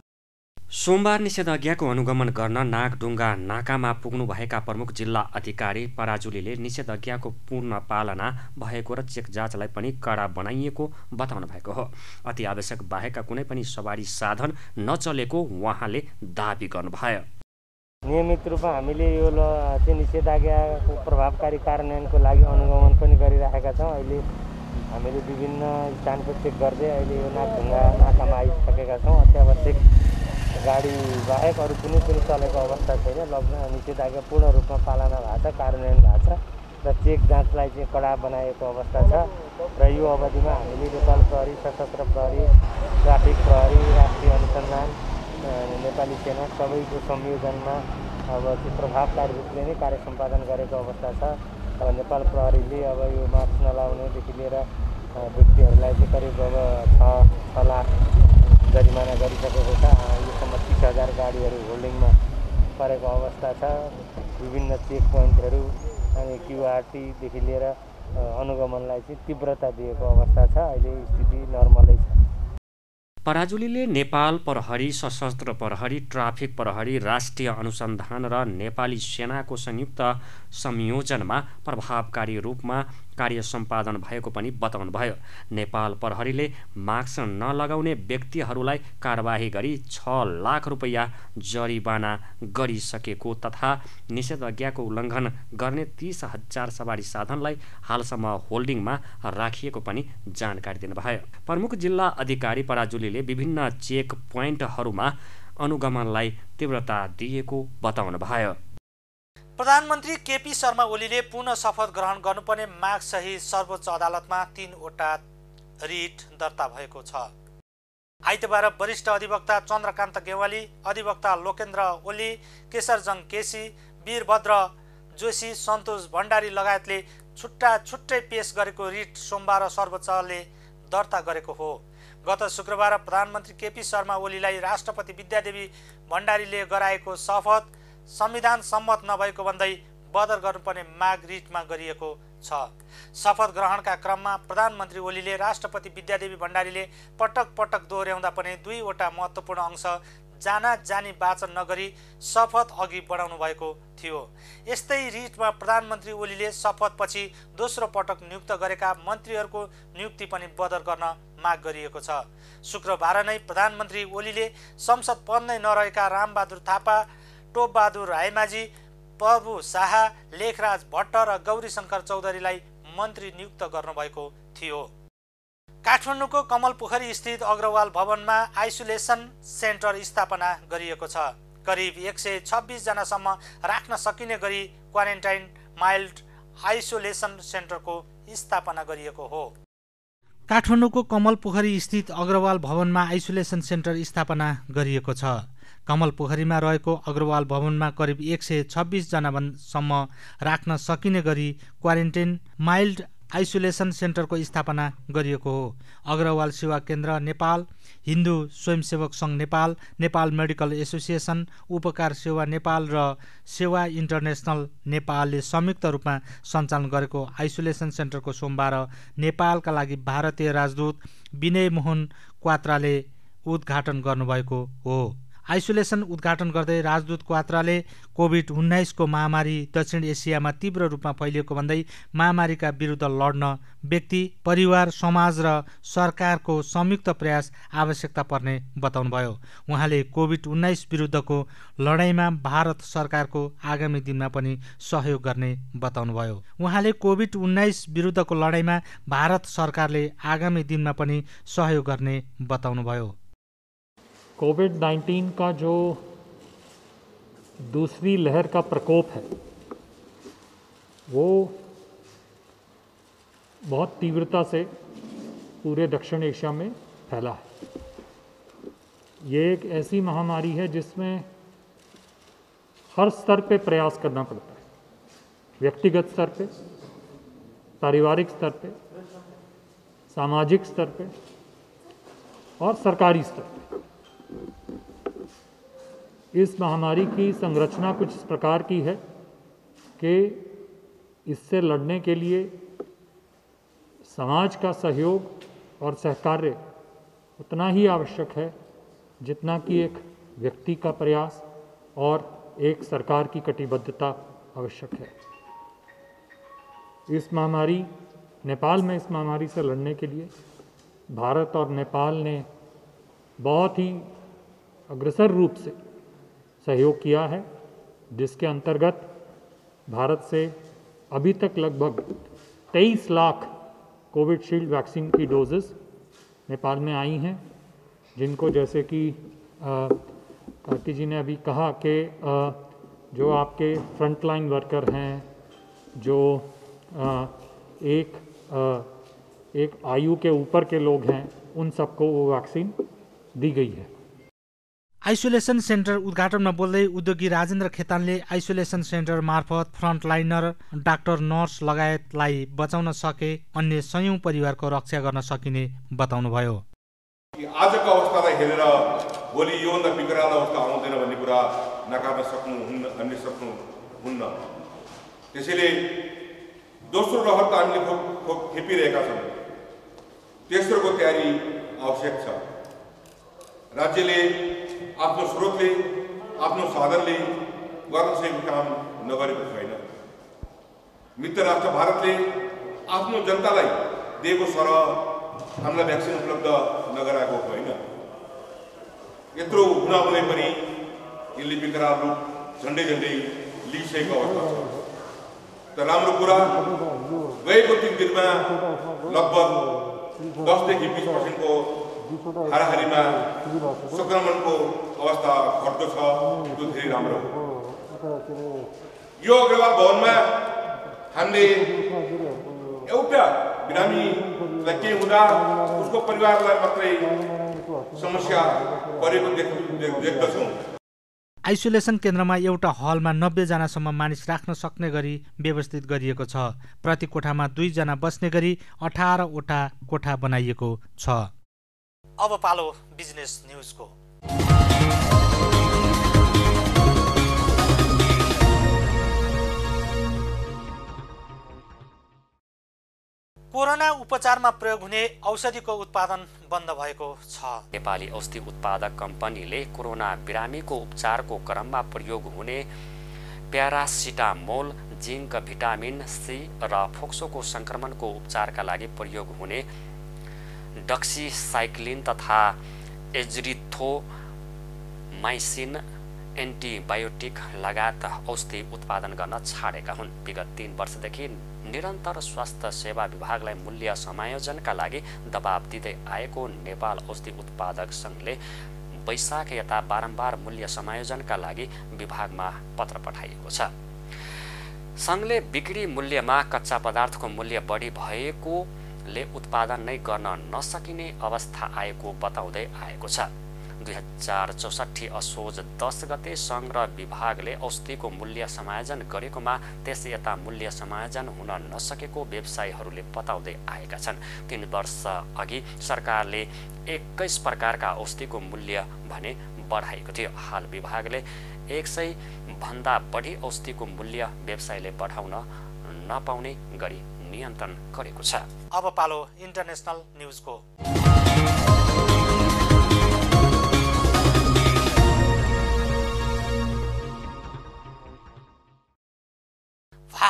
Speaker 2: सोमबार निषेधाज्ञाको अनुगमन गर्न नागढुङ्गा नाकामा पुग्नुभएका प्रमुख जिल्ला अधिकारी पराजुलीले निषेधाज्ञाको पूर्ण पालना भएको र चेक जाँचलाई पनि कडा बनाइएको बताउनु भएको हो। अति आवश्यक बाहेकका कुनै पनि सवारी साधन नचलेको उहाँले दाबी गर्नुभयो।
Speaker 8: नियमित रूपमा हामीले यो चाहिँ निषेधाज्ञाको प्रभावकारी कार्यान्वयनको लागि अनुगमन पनि गरिरहेका छौँ। अहिले हामीले विभिन्न स्थानको चेक गर्दै अहिले यो नागढुङ्गा नाकामा आइसकेका छौँ। अत्यावश्यक गाडी बाहेक अरू कुनै पनि चलेको अवस्था छैन। लकडाउन निषेधाज्ञा पूर्ण रूपमा पालना भएको छ, कार्यान्वयन भएको छ र चेक जाँचलाई चाहिँ कडा बनाएको अवस्था छ। र यो अवधिमा हामीले नेपाल प्रहरी, सशस्त्र प्रहरी, ट्राफिक प्रहरी, राष्ट्रिय अनुसन्धान, नेपाली सेना सबैको संयोजनमा अब चाहिँ प्रभावकारी रूपले नै कार्य सम्पादन गरेको अवस्था छ। अब नेपाल प्रहरीले अब यो मास्क नलाउनेदेखि लिएर व्यक्तिहरूलाई चाहिँ करिब अब 6 लाख जरिमाना गरिसकेको छ। योसम्म 30,000 गाडीहरू होल्डिङमा परेको अवस्था छ। विभिन्न चेक पोइन्टहरू अनि क्युआरटीदेखि लिएर अनुगमनलाई चाहिँ तीव्रता दिएको अवस्था छ। अहिले स्थिति नर्मलै छ।
Speaker 2: पराजुलीले नेपाल प्रहरी, सशस्त्र प्रहरी, ट्राफिक प्रहरी, राष्ट्रिय अनुसन्धान र नेपाली सेनाको संयुक्त संयोजनमा प्रभावकारी रूपमा कार्य सम्पादन भएको पनि बताउनुभयो। नेपाल प्रहरीले मास्क नलगाउने व्यक्तिहरूलाई कारबाही गरी 6 लाख रुपैयाँ जरिवाना गरिसकेको तथा निषेधाज्ञाको उल्लङ्घन गर्ने 30,000 सवारी साधनलाई हालसम्म होल्डिङमा राखिएको पनि जानकारी दिनुभयो। प्रमुख जिल्ला अधिकारी पराजुलीले विभिन्न चेक पोइन्टहरूमा अनुगमनलाई तीव्रता दिएको बताउनुभयो।
Speaker 1: प्रधानमन्त्री केपी शर्मा ओलीले पुनः शपथ ग्रहण गर्नुपर्ने माग सहित सर्वोच्च अदालतमा 3वटा रिट दर्ता भएको छ। आइतबार वरिष्ठ अधिवक्ता चन्द्रकान्त गेवाली, अधिवक्ता लोकेन्द्र ओली, केशरजङ केसी, वीरभद्र जोशी, सन्तोष भण्डारी लगायतले छुट्टै पेश गरेको रिट सोमबार सर्वोच्चले दर्ता गरेको हो। गत शुक्रबार प्रधानमन्त्री केपी शर्मा ओलीलाई राष्ट्रपति विद्यादेवी भण्डारीले गराएको शपथ संविधान सम्मत नभएको भन्दै बदर गर्नुपर्ने माग रिटमा गरिएको छ। शपथ ग्रहणका क्रममा प्रधानमन्त्री ओलीले राष्ट्रपति विद्यादेवी भण्डारीले पटक पटक दोहोर्याउँदा पनि 2वटा महत्त्वपूर्ण अंश जानी वाचन नगरी शपथ अघि बढाउनु भएको थियो। यस्तै रिटमा प्रधानमन्त्री ओलीले शपथपछि दोस्रो पटक नियुक्त गरेका मन्त्रीहरूको नियुक्ति पनि बदर गर्न माग गरिएको छ। शुक्रबार नै प्रधानमन्त्री ओलीले संसद पद नै नरहेका रामबहादुर थापा, टोपबहादुर रायमाझी, प्रभु शाह, लेखराज भट्ट र गौरीशङ्कर चौधरीलाई मन्त्री नियुक्त गर्नुभएको थियो। काठमाडौँको कमलपोखरी स्थित अग्रवाल भवनमा आइसोलेसन सेन्टर स्थापना गरिएको छ। करिब 126 जनासम्म राख्न सकिने गरी क्वारेन्टाइन माइल्ड आइसोलेसन सेन्टरको स्थापना गरिएको हो। काठमाडौँको कमलपोखरी स्थित अग्रवाल भवनमा आइसोलेसन सेन्टर स्थापना गरिएको छ। कमलपोखरीमा रहेको अग्रवाल भवनमा करिब 126 जनासम्म राख्न सकिने गरी क्वारेन्टाइन माइल्ड आइसोलेसन सेन्टरको स्थापना गरिएको हो। अग्रवाल सेवा केन्द्र नेपाल, हिन्दू स्वयंसेवक सङ्घ नेपाल, नेपाल मेडिकल एसोसिएसन, उपकार सेवा नेपाल र सेवा इन्टरनेसनल नेपालले संयुक्त रूपमा सञ्चालन गरेको आइसोलेसन सेन्टरको सोमबार नेपालका लागि भारतीय राजदूत विनय मोहन क्वात्राले उद्घाटन गर्नुभएको हो। आइसोलेसन उद्घाटन गर्दै राजदूत क्वात्राले कोभिड-19 को महामारी दक्षिण एसियामा तीव्र रूपमा फैलिएको भन्दै महामारीका विरुद्ध लड्न व्यक्ति, परिवार, समाज र सरकारको संयुक्त प्रयास आवश्यकता पर्ने बताउनुभयो। उहाँले कोभिड-19 विरुद्धको लडाईँमा भारत सरकारको आगामी दिनमा पनि सहयोग गर्ने बताउनुभयो। उहाँले कोभिड-19 विरुद्धको लडाईँमा भारत सरकारले आगामी दिनमा पनि सहयोग गर्ने बताउनुभयो।
Speaker 9: कोविड-19 का जो दूसरी लहर का प्रकोप है वो बहुत तीव्रता से पूरे दक्षिण एशिया में फैला है। ये एक ऐसी महामारी है जिसमें हर स्तर पे प्रयास करना पड़ता है, व्यक्तिगत स्तर पे, पारिवारिक स्तर पे, सामाजिक स्तर पे और सरकारी स्तर पे। इस महामारी की संरचना कुछ इस प्रकार की है कि इससे लड़ने के लिए समाज का सहयोग और सहकार्य उतना ही आवश्यक है जितना कि एक व्यक्ति का प्रयास और एक सरकार की कटिबद्धता आवश्यक है। इस महामारी नेपाल में इस महामारी से लड़ने के लिए भारत और नेपाल ने बहुत ही अग्रसर रूप से सहयोग किया है, जिसके अंतर्गत भारत से अभी तक लगभग 23 लाख कोविशील्ड वैक्सीन की डोजेस नेपाल में आई हैं, जिनको जैसे कि कार्ति जी ने अभी कहा कि जो आपके फ्रंटलाइन वर्कर हैं, जो एक आयु के ऊपर के लोग हैं, उन सबको वो वैक्सीन दी गई है।
Speaker 1: आइसोलेसन सेन्टर उद्घाटनमा बोल्दै उद्योगी राजेन्द्र खेतानले आइसोलेसन सेन्टर मार्फत फ्रन्टलाइनर, डाक्टर, नर्स लगायतलाई बचाउन सके अन्य सयौं परिवारको रक्षा गर्न सकिने बताउनुभयो।
Speaker 10: आजको अवस्थालाई हेरेर भोलि योभन्दा विकराल अवस्था आउँदैन भन्ने कुरा नकार्न सक्नुहुन्न। त्यसैले दोस्रो लहर त हामीले खेपिरहेका छौँ, तेस्रोको तयारी आवश्यक छ। राज्यले आफ्नो स्रोतले, आफ्नो साधनले गर्न सकेको काम नगरेको छैन। मित्र राष्ट्र भारतले आफ्नो जनतालाई दिएको सरह हामीलाई भ्याक्सिन उपलब्ध नगराएको होइन। यत्रो हुनाहुँदै पनि यसले विकराल रूप झन्डै लिइसकेको अवस्था छ। त राम्रो कुरा, गएको 3 दिनमा लगभग 10-20% को हाराहारीमा संक्रमणको अवस्था घट्दो छ। त्यो धेरै राम्रो हो। यो अग्रवाल भवनमा हामीले एउटा बिरामीलाई केही हुँदा उसको परिवारलाई मात्रै समस्या परेको देख्दछौँ।
Speaker 1: आइसोलेसन केन्द्रमा एउटा हलमा 90 जनासम्म मानिस राख्न सक्ने गरी व्यवस्थित गरिएको छ। प्रति कोठामा 2 जना बस्ने गरी 18 वटा कोठा बनाइएको छ।
Speaker 11: अब पालो बिजनेस न्युजको। कोरोना उपचारमा प्रयोग हुने औषधिको उत्पादन बन्द भएको छ।
Speaker 2: नेपाली औषधि उत्पादक कम्पनीले कोरोना बिरामीको उपचारको क्रममा प्रयोग हुने प्यारासिटामोल, जिंक, भिटामिन सी र फोक्सोको संक्रमणको उपचारका लागि प्रयोग हुने डक्सीसाइक्लिन तथा एज्रिथ्रोमाइसिन एन्टिबायोटिक लगायत औषधि उत्पादन गर्न छाडेका हुन्। विगत 3 वर्षदेखि निरन्तर स्वास्थ्य सेवा विभागलाई मूल्य समायोजनका लागि दबाब दिँदै आएको नेपाल औषधि उत्पादक संघले वैशाख यता बारम्बार मूल्य समायोजनका लागि विभागमा पत्र पठाइएको छ। संघले बिक्री मूल्यमा कच्चा पदार्थको मूल्य बढी भएकोले उत्पादन नै गर्न नसकिने अवस्था आएको बताउँदै आएको छ। 2064 असोज 10 गते संघ र विभागले औषधिको मूल्य समायोजन गरेकोमा त्यस यता मूल्य समायोजन हुन नसकेको व्यवसायीहरूले बताउँदै आएका छन्। 3 वर्ष अघि सरकारले 21 प्रकारका औषधिको मूल्य भने बढाएको थियो। हाल विभागले 100 भन्दा बढी औषधिको मूल्य व्यवसायीले बढाउन नपाउने गरी नियन्त्रण गरेको छ।
Speaker 11: अब पालो इन्टरनेसनल न्युजको।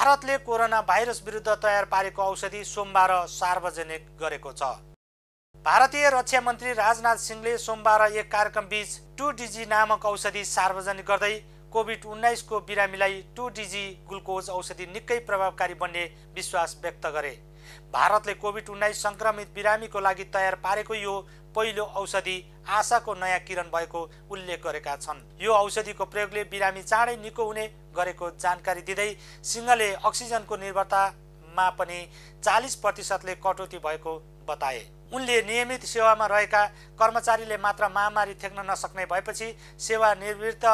Speaker 1: भारतले कोरोना भाइरस विरुद्ध तयार पारेको औषधि सोमबार सार्वजनिक गरेको छ। भारतीय रक्षा मन्त्री राजनाथ सिंहले सोमबार एक कार्यक्रमबीच 2DG नामक औषधि सार्वजनिक गर्दै कोभिड-19 को बिरामीलाई 2DG ग्लुकोज औषधि निकै प्रभावकारी बन्ने विश्वास व्यक्त गरे। भारतले कोभिड-19 संक्रमित बिरामीको लागि तयार पारेको यो पहिलो औषधि आशाको नयाँ किरण भएको उल्लेख गरेका छन्। यो औषधिको प्रयोगले बिरामी चाँडै निको हुने गरेको जानकारी दिँदै सिंहले अक्सिजनको निर्भरतामा पनि 40% कटौती भएको बताए। उनले नियमित सेवामा रहेका कर्मचारीले मात्र महामारी थेक्न नसक्ने भएपछि सेवानिवृत्त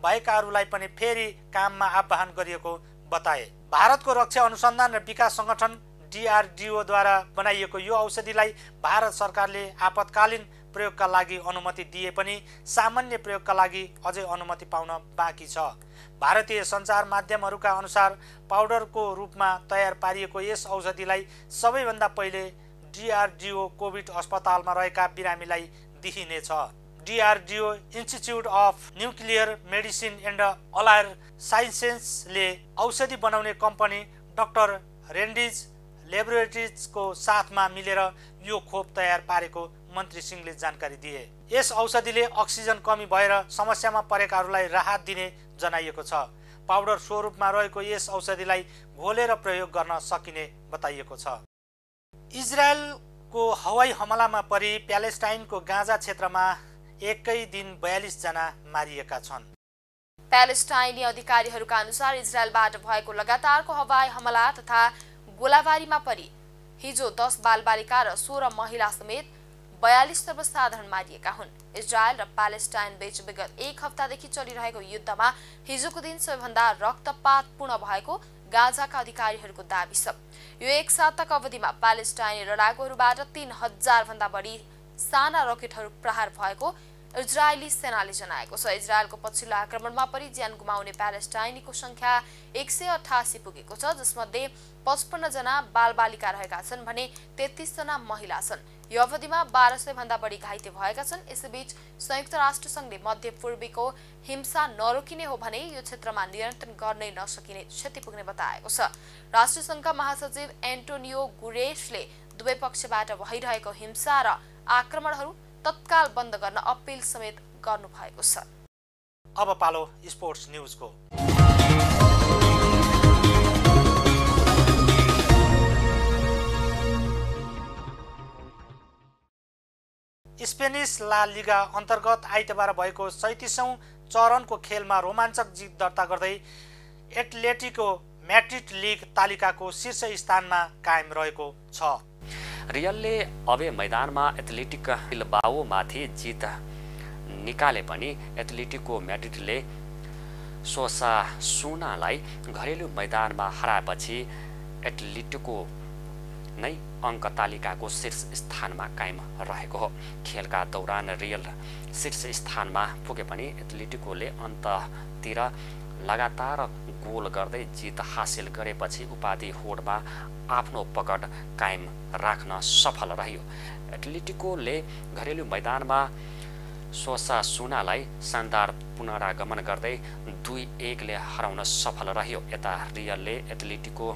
Speaker 1: भएकाहरूलाई पनि फेरि काममा आह्वान गरिएको बताए। भारतको रक्षा अनुसन्धान र विकास संगठन DRDO द्वारा बनाइएको यो औषधिलाई भारत सरकारले आपतकालीन प्रयोगका लागि अनुमति दिए पनि सामान्य प्रयोगका लागि अझै अनुमति पाउन बाँकी छ। भारतीय सञ्चार माध्यमहरूका अनुसार पाउडरको रूपमा तयार पारिएको यस औषधिलाई सबैभन्दा पहिले DRDO कोभिड अस्पतालमा रहेका बिरामीलाई दिइनेछ। DRDO institute of nuclear medicine and allied साइन्सेसले औषधि बनाउने कम्पनी डाक्टर रेन्डिज ल्याबोरेटरिजको साथमा मिलेर यो खोप तयार पारेको मन्त्री सिंहले जानकारी दिए। यस औषधिले अक्सिजन कमी भएर समस्यामा परेकाहरूलाई राहत दिने जनाइएको छ। पाउडर स्वरूपमा रहेको यस औषधिलाई घोलेर प्रयोग गर्न सकिने बताइएको छ। इजरायलको हवाई हमलामा परि प्यालेस्टाइनको गाजा क्षेत्रमा एकै दिन 42 जना मारिएका छन्।
Speaker 5: प्यालेस्टाइनी अधिकारीहरूका अनुसार इजरायलबाट भएको लगातारको हवाई हमला तथा गोलाबारीमा परि हिजो 10 बालबालिका र 16 महिला समेत 42 सर्वसाधारण मारिएका हुन्। इजरायल र प्यालेस्टाइन बीच विगत एक हप्तादेखि चलिरहेको युद्धमा हिजोको दिन सबैभन्दा रक्तपातपूर्ण भएको गाजाका अधिकारीहरूको दाबी छ। यो एक साताको अवधिमा प्यालेस्टाइनी लडाकुहरूबाट 3000 भन्दा बढी साना रकेटहरू प्रहार भएको इजरायली सेनाले जनाएको छ। इजरायलको पछिल्लो आक्रमणमा परि ज्यान गुमाउने प्यालेस्टाइनीको संख्या 188 पुगेको छ, जसमध्ये 55 जना बालबालिका रहेका छन् भने 33 जना महिला छन्। यो अवधिमा 1200 भन्दा बढी घाइते भएका छन्। यसैबीच संयुक्त राष्ट्र संघले मध्य पूर्वीको हिंसा नरोकिने हो भने यो क्षेत्रमा नियन्त्रण गर्नै नसकिने क्षति पुग्ने बताएको छ। राष्ट्र संघका महासचिव एन्टोनियो गुरेसले दुवै पक्षबाट भइरहेको हिंसा र आक्रमणहरू तत्काल बन्द गर्न अपील समेत गर्नु भएको छ।
Speaker 1: अब पालो स्पोर्ट्स न्यूजको। स्पेनिस ला लिगा अन्तर्गत आइतबार भएको 37औं चरणको खेलमा रोमाञ्चक जित दर्ता गर्दै एटलेटिको म्याड्रिड लिग तालिकाको शीर्ष स्थानमा कायम रहेको छ।
Speaker 2: रियलले अबे मैदानमा एथलेटिक बिल्बाओ माथि जित निकाले पनि एथलेटिको म्याड्रिडले सोसासुनालाई घरेलु मैदानमा हराएपछि एथलेटिको नै अङ्क तालिकाको शीर्ष स्थानमा कायम रहेको हो। खेलका दौरान रियल शीर्ष स्थानमा पुगे पनि एथलेटिकोले अन्ततिर लगातार गोल गर्दै जित हासिल गरेपछि उपाधि होडमा आफ्नो पकड कायम राख्न सफल रह्यो। एथलेटिकोले घरेलु मैदानमा सोसासुनालाई शानदार पुनरागमन गर्दै 2-1 ले हराउन सफल रह्यो। यता रियलले एथलेटिको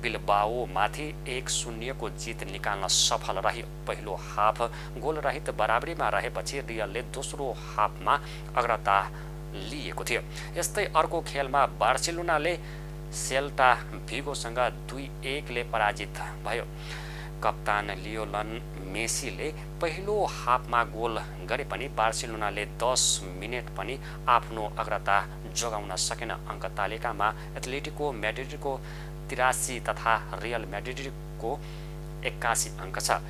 Speaker 2: बिल्बाओ माथि 1-0 को जित निकाल्न सफल रह्यो। पहिलो हाफ गोल रहित बराबरीमा रहेपछि रियलले दोस्रो हाफमा अग्रता लिएको थियो। यस्तै अर्को खेलमा बार्सिलोनाले सेल्टा भिगोसँग 2-1 ले पराजित भयो। कप्तान लियोलन मेसीले पहिलो हाफमा गोल गरे पनि बार्सिलोनाले 10 मिनेट पनि आफ्नो अग्रता जोगाउन सकेन। अङ्क तालिकामा एथलेटिको म्याड्रिडको 83 तथा रियल म्याड्रिडको 81 अङ्क छ।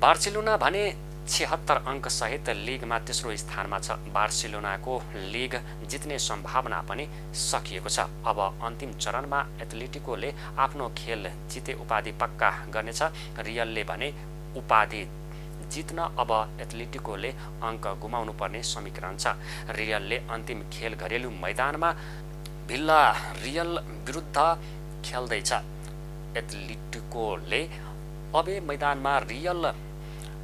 Speaker 2: बार्सिलोना भने 76 अङ्क सहित लिगमा तेस्रो स्थानमा छ। बार्सिलोनाको लिग जित्ने सम्भावना पनि सकिएको छ। अब अन्तिम चरणमा एथलेटिकोले आफ्नो खेल जिते उपाधि पक्का गर्नेछ। रियलले भने उपाधि जित्न अब एथलेटिकोले अङ्क गुमाउनु पर्ने समीकरण छ। रियलले अन्तिम खेल घरेलु मैदानमा भिल्ला रियल विरुद्ध खेल्दैछ। एथलेटिकोले अबे मैदानमा रियल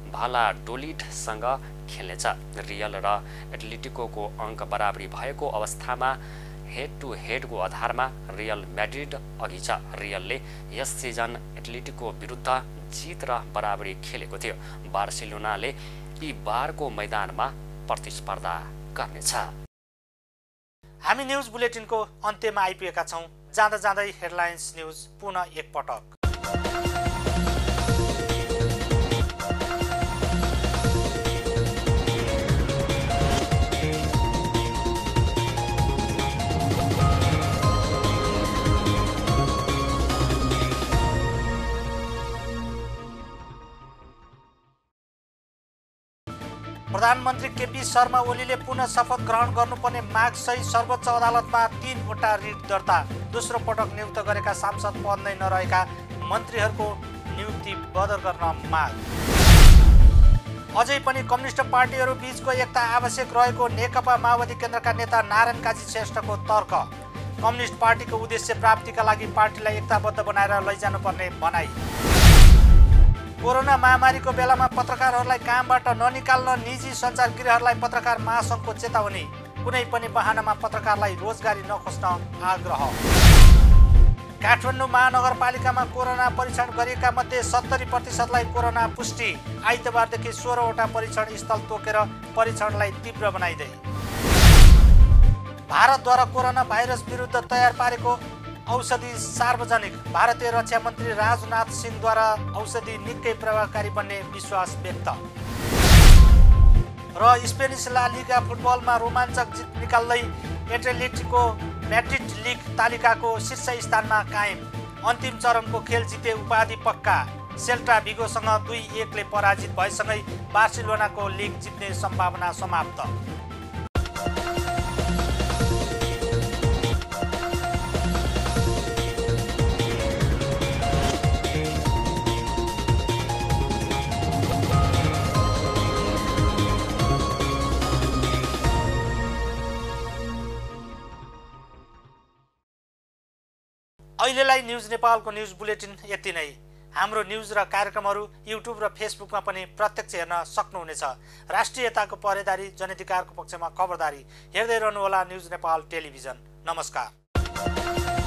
Speaker 2: भालाडोलिडसँग खेल्नेछ। रियल र एथलेटिकोको अङ्क बराबरी भएको अवस्थामा हेड टु हेडको आधारमा रियल म्याड्रिड अघि छ। रियलले यस सिजन एथलेटिको विरुद्ध जित र बराबरी खेलेको थियो। बार्सिलोनाले यी बारको मैदानमा प्रतिस्पर्धा गर्नेछ।
Speaker 1: हामी न्युज बुलेटिनको अन्त्यमा आइपुगेका छौं। जाँदा जाँदै हेडलाइन्स न्युज पुनः एकपटक। प्रधानमन्त्री केपी शर्मा ओलीले पुनः शपथ ग्रहण गर्नुपर्ने मागसहित सर्वोच्च अदालतमा 3वटा रिट दर्ता। दोस्रो पटक नियुक्त गरेका सांसद पद नै नरहेका मन्त्रीहरूको नियुक्ति बदर गर्न माग। अझै पनि कम्युनिस्ट पार्टीहरू बीचको एकता आवश्यक रहेको नेकपा माओवादी केन्द्रका नेता नारायण काजी श्रेष्ठको तर्क। कम्युनिस्ट पार्टीको उद्देश्य प्राप्तिका लागि पार्टीलाई एकताबद्ध बनाएर लैजानुपर्ने भनाई। कोरोना महामारीको बेलामा पत्रकारहरूलाई कामबाट ननिकाल्न निजी सञ्चार गृहहरूलाई पत्रकार महासङ्घको चेतावनी। कुनै पनि बहानामा पत्रकारलाई रोजगारी नखोज्न आग्रह। काठमाडौँ महानगरपालिकामा कोरोना परीक्षण गरिएका मध्ये 70% कोरोना पुष्टि। आइतबारदेखि 16वटा परीक्षण स्थल तोकेर परीक्षणलाई तीव्र बनाइदै। भारतद्वारा कोरोना भाइरस विरुद्ध तयार पारेको औषधि सार्वजनिक। भारतीय रक्षा मन्त्री राजनाथ सिंहद्वारा औषधि निकै प्रभावकारी बन्ने विश्वास व्यक्त। र स्पेनिस ला लिगा फुटबलमा रोमाञ्चक जित निकाल्दै एटलेटिको म्याड्रिड लिग तालिकाको शीर्ष स्थानमा कायम। अन्तिम चरणको खेल जिते उपाधि पक्का। सेल्टा भिगोसँग 2-1ले पराजित भएसँगै बार्सिलोनाको लिग जित्ने सम्भावना समाप्त। अहिलेलाई न्युज नेपालको न्युज बुलेटिन यति नै। हाम्रो न्युज र कार्यक्रमहरू युट्युब र फेसबुकमा पनि प्रत्यक्ष हेर्न सक्नुहुनेछ। राष्ट्रियताको पहरेदारी, जनअधिकारको पक्षमा खबरदारी हेर्दै रहनुहोला न्युज नेपाल टेलिभिजन। नमस्कार।